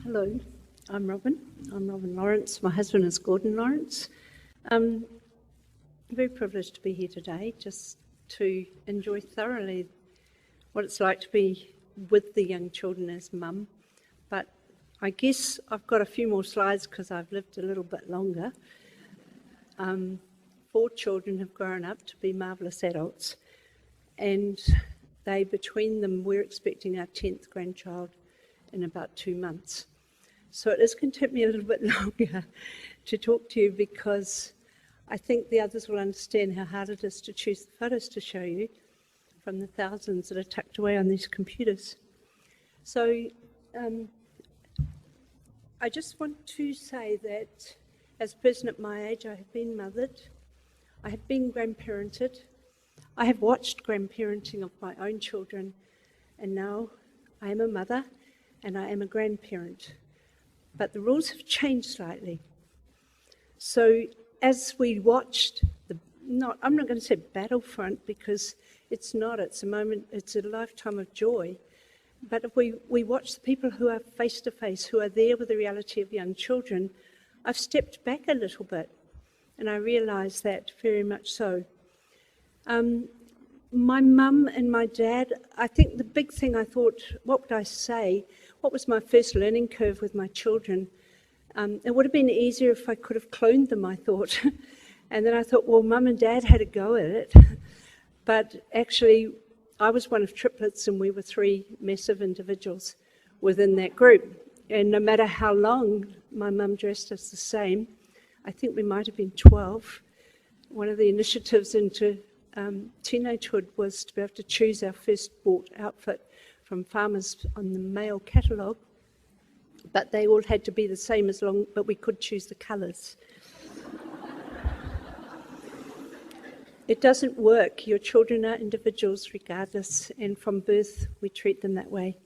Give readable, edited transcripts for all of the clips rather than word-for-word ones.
Hello, I'm Robyn. I'm Robyn Lawrence. My husband is Gordon Lawrence. I'm very privileged to be here today, just to enjoy thoroughly what it's like to be with the young children as mum. But I guess I've got a few more slides because I've lived a little bit longer. 4 children have grown up to be marvellous adults, and between them, we're expecting our 10th grandchild in about 2 months. So it is going to take me a little bit longer to talk to you, because I think the others will understand how hard it is to choose the photos to show you from the thousands that are tucked away on these computers. So I just want to say that as a person at my age, I have been mothered, I have been grandparented, I have watched grandparenting of my own children, and now I am a mother and I am a grandparent. But the rules have changed slightly. So as we watched I'm not going to say battlefront, because it's not, it's a lifetime of joy. But if we watch the people who are face to face, who are there with the reality of young children, I've stepped back a little bit, and I realise that very much so. My mum and my dad, I think the big thing I thought, what would I say? What was my first learning curve with my children? It would have been easier if I could have cloned them, I thought. And then I thought, well, mum and dad had a go at it. But actually, I was one of triplets, and we were 3 massive individuals within that group. And no matter how long my mum dressed us the same, I think we might have been 12. One of the initiatives into teenagehood was to be able to choose our first bought outfit from farmers on the male catalogue, but they all had to be the same but we could choose the colours. It doesn't work. Your children are individuals regardless, and from birth we treat them that way.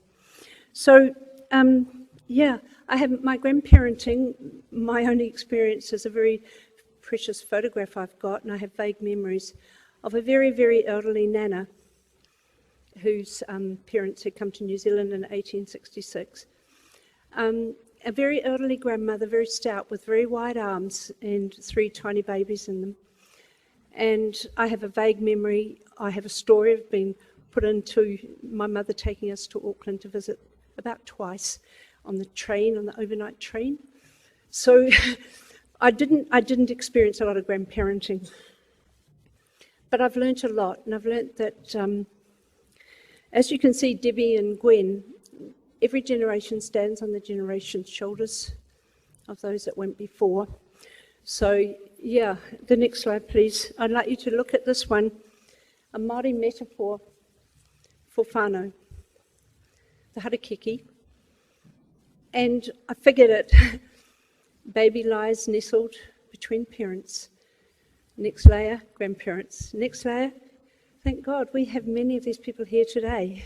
So, I have my grandparenting. My only experience is a very precious photograph I've got, and I have vague memories of a very, very elderly nana whose parents had come to New Zealand in 1866. A very elderly grandmother, very stout, with very wide arms and 3 tiny babies in them. And I have a vague memory, I have a story of being put into my mother taking us to Auckland to visit about twice on the train, on the overnight train. So I didn't experience a lot of grandparenting. But I've learnt a lot, and I've learnt that, as you can see, Debbie and Gwen, every generation stands on the generation's shoulders of those that went before. So, the next slide, please. I'd like you to look at this one, a Maori metaphor for whānau, the harakeke. And I figured it. Baby lies nestled between parents. Next layer, grandparents. Next layer, thank God we have many of these people here today,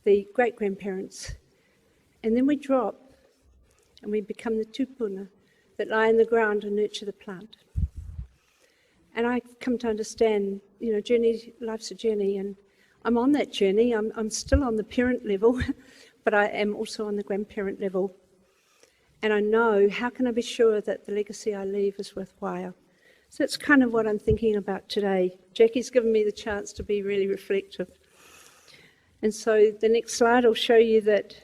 the great-grandparents. And then we drop and we become the tupuna that lie in the ground and nurture the plant. And I've come to understand, life's a journey, and I'm on that journey. I'm still on the parent level, but I am also on the grandparent level. And I know, how can I be sure that the legacy I leave is worthwhile? So that's kind of what I'm thinking about today. Jackie's given me the chance to be really reflective. And so the next slide will show you that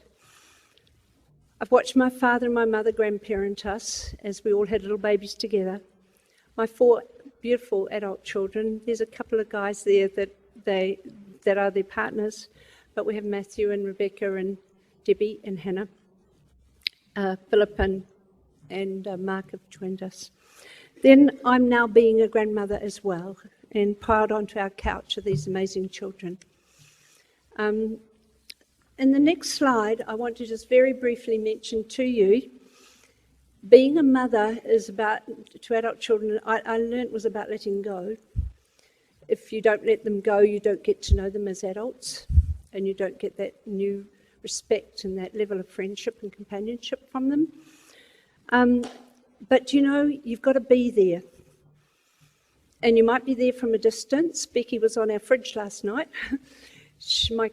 I've watched my father and my mother grandparent us as we all had little babies together. My 4 beautiful adult children, there's a couple of guys there that are their partners, but we have Matthew and Rebecca and Debbie and Hannah. Philip and Mark have joined us. Then I'm now being a grandmother as well, and piled onto our couch are these amazing children. In the next slide, I want to just very briefly mention to you, being a mother is about, to adult children, I learnt was about letting go. If you don't let them go, you don't get to know them as adults, and you don't get that new respect and that level of friendship and companionship from them. But you've got to be there. And you might be there from a distance. Becky was on our fridge last night. my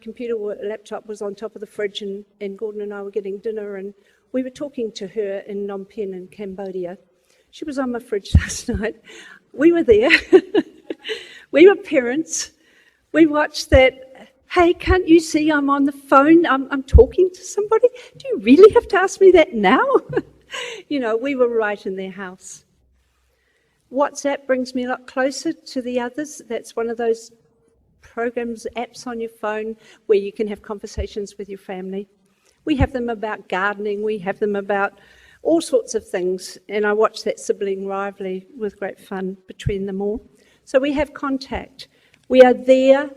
laptop was on top of the fridge, and Gordon and I were getting dinner, and we were talking to her in Phnom Penh in Cambodia. She was on my fridge last night. We were there. We were parents. We watched that. Hey, can't you see I'm on the phone? I'm talking to somebody. Do you really have to ask me that now? We were right in their house. WhatsApp brings me a lot closer to the others. That's one of those programs, apps on your phone where you can have conversations with your family. We have them about gardening. We have them about all sorts of things. And I watch that sibling rivalry with great fun between them all. So we have contact. We are there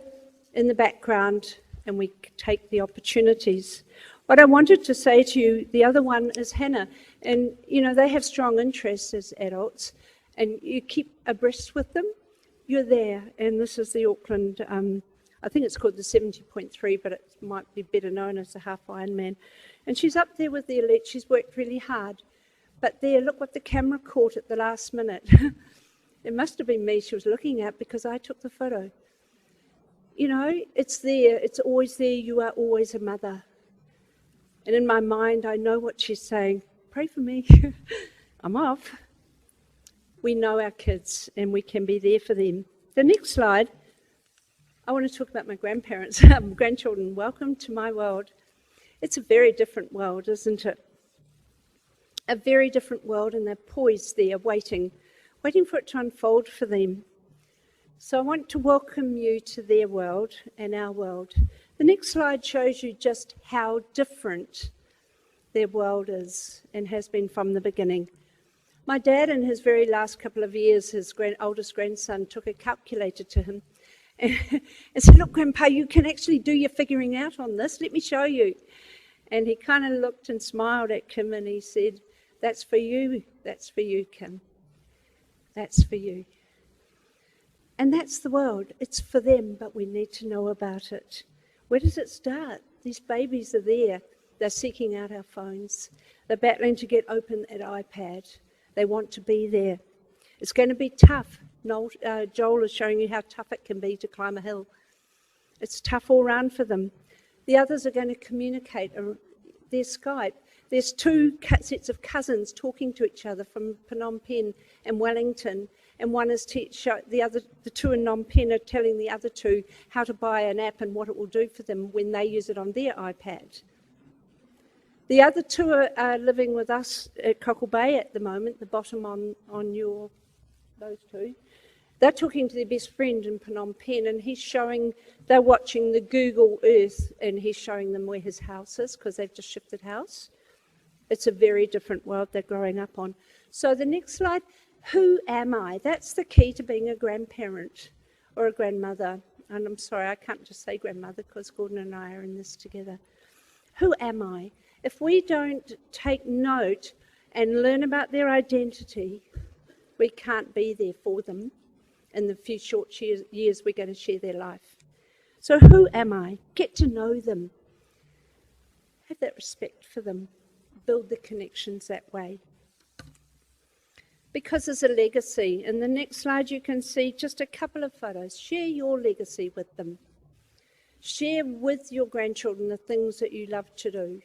in the background and we take the opportunities. What I wanted to say to you, the other one is Hannah. And, they have strong interests as adults. And you keep abreast with them, you're there. And this is the Auckland, I think it's called the 70.3, but it might be better known as the Half Ironman. And she's up there with the elite. She's worked really hard. But there, look what the camera caught at the last minute. It must have been me she was looking at because I took the photo. It's there. It's always there. You are always a mother. And in my mind, I know what she's saying. Pray for me. I'm off. We know our kids and we can be there for them. The next slide, I want to talk about my grandchildren. Welcome to my world. It's a very different world, isn't it? A very different world, and they're poised there, waiting for it to unfold for them. So I want to welcome you to their world and our world. The next slide shows you just how different their world is and has been from the beginning. My dad, in his very last couple of years, his oldest grandson took a calculator to him and said, "Look, Grandpa, you can actually do your figuring out on this. Let me show you." And he kind of looked and smiled at Kim and he said, "That's for you. That's for you, Kim. That's for you." And that's the world. It's for them, but we need to know about it. Where does it start? These babies are there. They're seeking out our phones. They're battling to get open that iPad. They want to be there. It's going to be tough. Joel is showing you how tough it can be to climb a hill. It's tough all round for them. The others are going to communicate. There's Skype. There's two sets of cousins talking to each other from Phnom Penh and Wellington, and one is the two in Phnom Penh are telling the other two how to buy an app and what it will do for them when they use it on their iPad. The other two are living with us at Cockle Bay at the moment, the bottom on those two. They're talking to their best friend in Phnom Penh, and they're watching the Google Earth, and he's showing them where his house is because they've just shifted house. It's a very different world they're growing up on. So the next slide, who am I? That's the key to being a grandparent or a grandmother. And I'm sorry, I can't just say grandmother because Gordon and I are in this together. Who am I? If we don't take note and learn about their identity, we can't be there for them in the few short years we're going to share their life. So who am I? Get to know them. Have that respect for them. Build the connections that way. Because there's a legacy. In the next slide you can see just a couple of photos. Share your legacy with them. Share with your grandchildren the things that you love to do.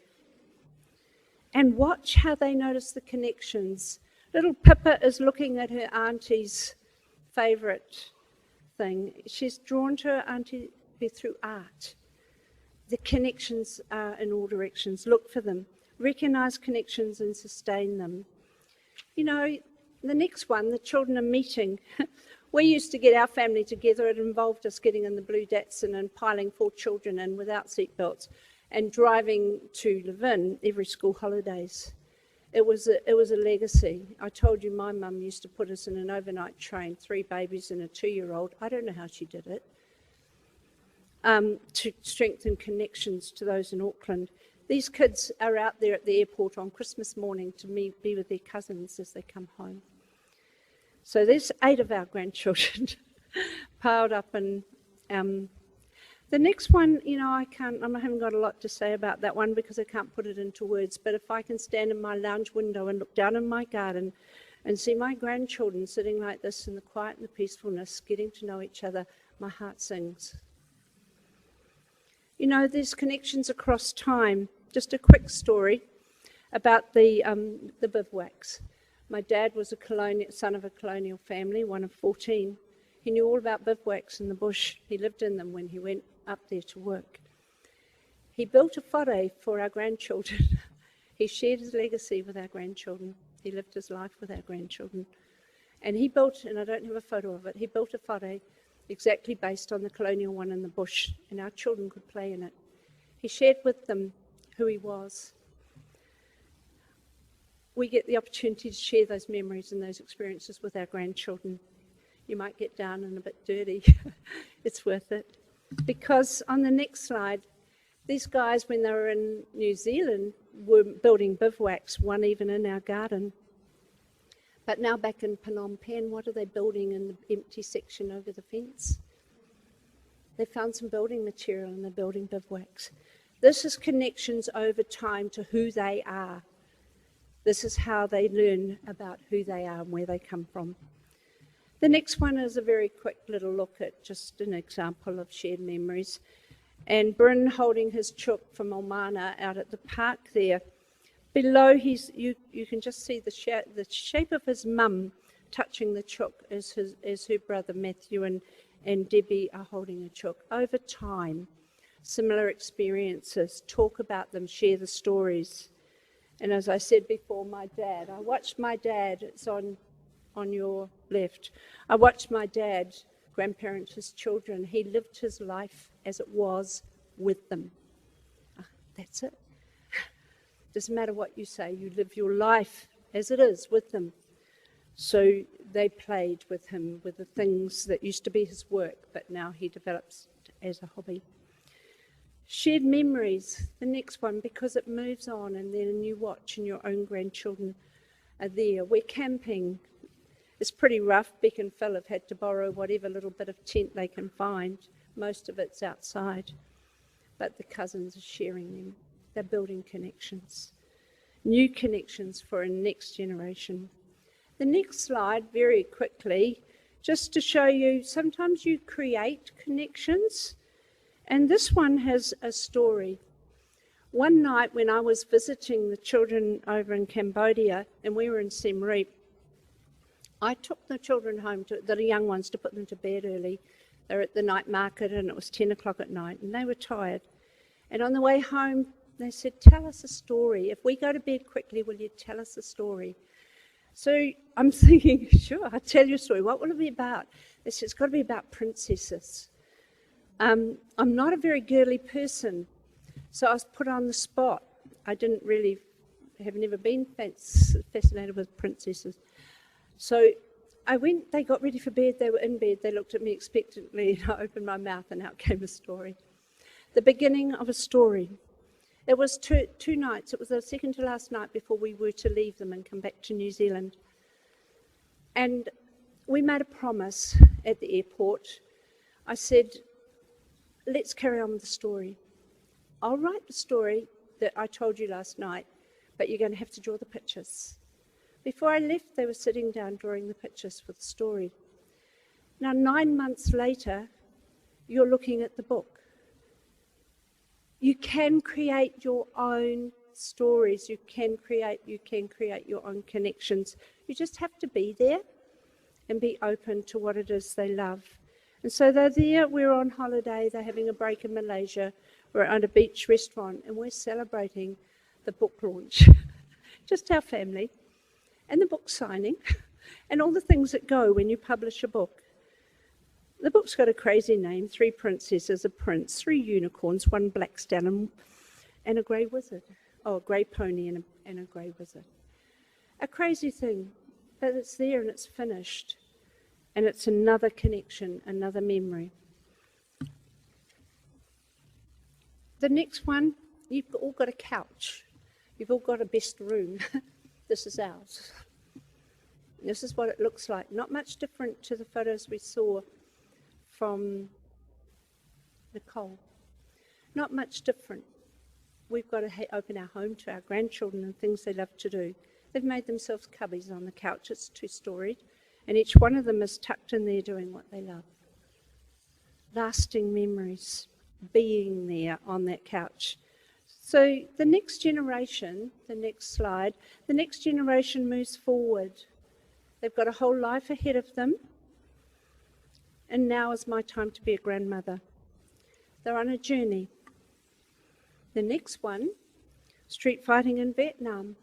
And watch how they notice the connections. Little Pippa is looking at her auntie's favourite thing. She's drawn to her auntie through art. The connections are in all directions. Look for them. Recognise connections and sustain them. The next one, the children are meeting. We used to get our family together. It involved us getting in the Blue Datsun and piling 4 children in without seatbelts and driving to Levin every school holidays. It was a legacy. I told you my mum used to put us in an overnight train, 3 babies and a 2-year-old. I don't know how she did it. To strengthen connections to those in Auckland. These kids are out there at the airport on Christmas morning to be with their cousins as they come home. So there's 8 of our grandchildren piled up, and the next one, I haven't got a lot to say about that one because I can't put it into words, but if I can stand in my lounge window and look down in my garden and see my grandchildren sitting like this in the quiet and the peacefulness, getting to know each other, my heart sings. You know, there's connections across time. Just a quick story about the bivouacs. My dad was a son of a colonial family, one of 14. He knew all about bivouacs in the bush. He lived in them when he went up there to work. He built a whare for our grandchildren. He shared his legacy with our grandchildren. He lived his life with our grandchildren. And he built, and I don't have a photo of it, he built a whare exactly based on the colonial one in the bush, and our children could play in it. He shared with them who he was. We get the opportunity to share those memories and those experiences with our grandchildren. You might get down and a bit dirty. It's worth it. Because on the next slide, these guys, when they were in New Zealand, were building bivouacs, one even in our garden. But now back in Phnom Penh, what are they building in the empty section over the fence? They found some building material and they're building bivouacs. This is connections over time to who they are. This is how they learn about who they are and where they come from. The next one is a very quick little look at just an example of shared memories. And Bryn holding his chook from Omana out at the park there. Below, you can just see the shape of his mum touching the chook as her brother Matthew and Debbie are holding a chook. Over time, similar experiences, talk about them, share the stories. And as I said before, I watched my dad, it's on your left. I watched my dad grandparent his children. He lived his life as it was with them. That's it. Doesn't matter what you say, you live your life as it is with them. So they played with him with the things that used to be his work, but now he develops as a hobby. Shared memories, the next one, because it moves on and then you watch and your own grandchildren are there. We're camping. It's pretty rough. Beck and Phil have had to borrow whatever little bit of tent they can find. Most of it's outside. But the cousins are sharing them. They're building connections. New connections for a next generation. The next slide, very quickly, just to show you, sometimes you create connections. And this one has a story. One night when I was visiting the children over in Cambodia, and we were in Siem Reap, I took the children home, the young ones, to put them to bed early. They were at the night market and it was 10 o'clock at night and they were tired. And on the way home, they said, tell us a story. If we go to bed quickly, will you tell us a story? So I'm thinking, sure, I'll tell you a story. What will it be about? They said, it's got to be about princesses. I'm not a very girly person, so I was put on the spot. I have never been fascinated with princesses. So I went, they got ready for bed, they were in bed, they looked at me expectantly, and I opened my mouth and out came a story. The beginning of a story. It was two nights, it was the second to last night before we were to leave them and come back to New Zealand. And we made a promise at the airport. I said, let's carry on with the story. I'll write the story that I told you last night, but you're going to have to draw the pictures. Before I left, they were sitting down drawing the pictures for the story. Now, 9 months later, you're looking at the book. You can create your own stories. You can create your own connections. You just have to be there and be open to what it is they love. And so they're there, we're on holiday, they're having a break in Malaysia, we're at a beach restaurant, and we're celebrating the book launch. Just our family. And the book signing, and all the things that go when you publish a book. The book's got a crazy name, 3 princesses, a prince, 3 unicorns, 1 black stallion, and a grey wizard. Oh, a grey pony and a grey wizard. A crazy thing, but it's there and it's finished. And it's another connection, another memory. The next one, you've all got a couch. You've all got a best room. This is ours. This is what it looks like. Not much different to the photos we saw from Nicole. Not much different. We've got to open our home to our grandchildren and things they love to do. They've made themselves cubbies on the couch. It's 2-storied. And each one of them is tucked in there doing what they love. Lasting memories. being there on that couch. So the next generation, the next slide, the next generation moves forward. They've got a whole life ahead of them, and now is my time to be a grandmother. They're on a journey. The next one, street fighting in Vietnam.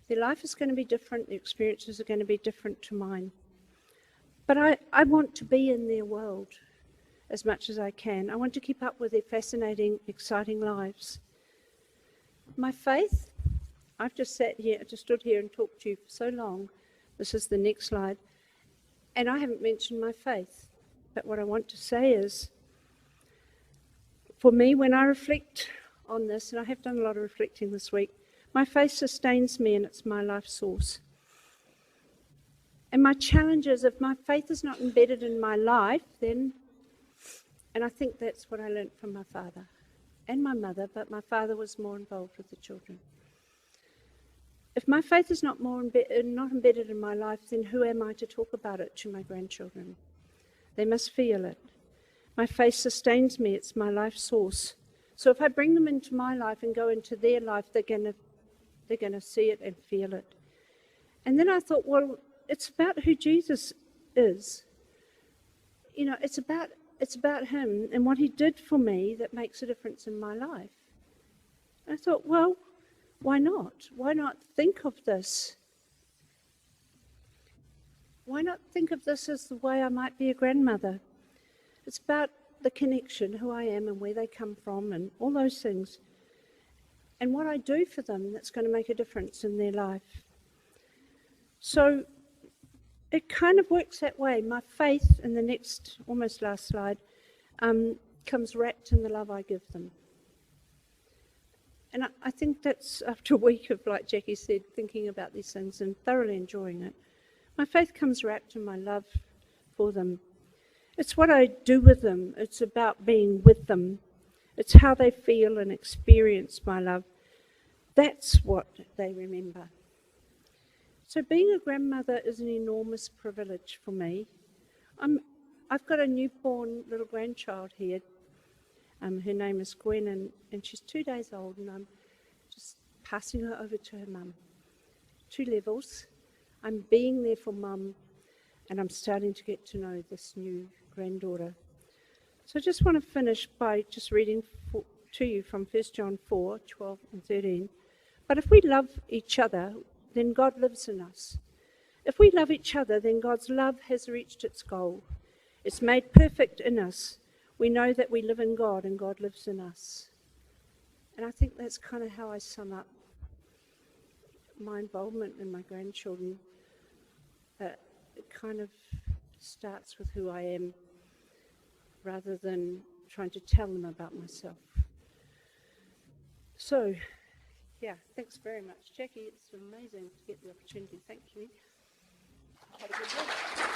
Their life is going to be different, their experiences are going to be different to mine. But I want to be in their world as much as I can. I want to keep up with their fascinating, exciting lives. My faith, I've just stood here and talked to you for so long. This is the next slide. And I haven't mentioned my faith. But what I want to say is, for me, when I reflect on this, and I have done a lot of reflecting this week, my faith sustains me and it's my life source. And my challenge is, if my faith is not embedded in my life, then, and I think that's what I learned from my father and my mother, but my father was more involved with the children. If my faith is not embedded in my life, then who am I to talk about it to my grandchildren? They must feel it. My faith sustains me, it's my life source. So if I bring them into my life and go into their life, they're going to see it and feel it. And then I thought, well, it's about who Jesus is. You know, it's about him and what he did for me that makes a difference in my life. And I thought, well, why not? Why not think of this? Why not think of this as the way I might be a grandmother? It's about the connection, who I am and where they come from and all those things. And what I do for them that's going to make a difference in their life. So it kind of works that way. My faith, in the next, almost last slide, comes wrapped in the love I give them. And I think that's after a week of, like Jackie said, thinking about these things and thoroughly enjoying it. My faith comes wrapped in my love for them. It's what I do with them. It's about being with them. It's how they feel and experience my love. That's what they remember. So being a grandmother is an enormous privilege for me. I've got a newborn little grandchild here. Her name is Gwen, and she's 2 days old, and I'm just passing her over to her mum. 2 levels. I'm being there for mum, and I'm starting to get to know this new granddaughter. So I just want to finish by just reading to you from 1 John 4, 12 and 13. But if we love each other, then God lives in us. If we love each other, then God's love has reached its goal. It's made perfect in us. We know that we live in God and God lives in us. And I think that's kind of how I sum up my involvement in my grandchildren. It kind of starts with who I am rather than trying to tell them about myself. So, yeah, thanks very much, Jackie. It's amazing to get the opportunity. Thank you. Have a good day.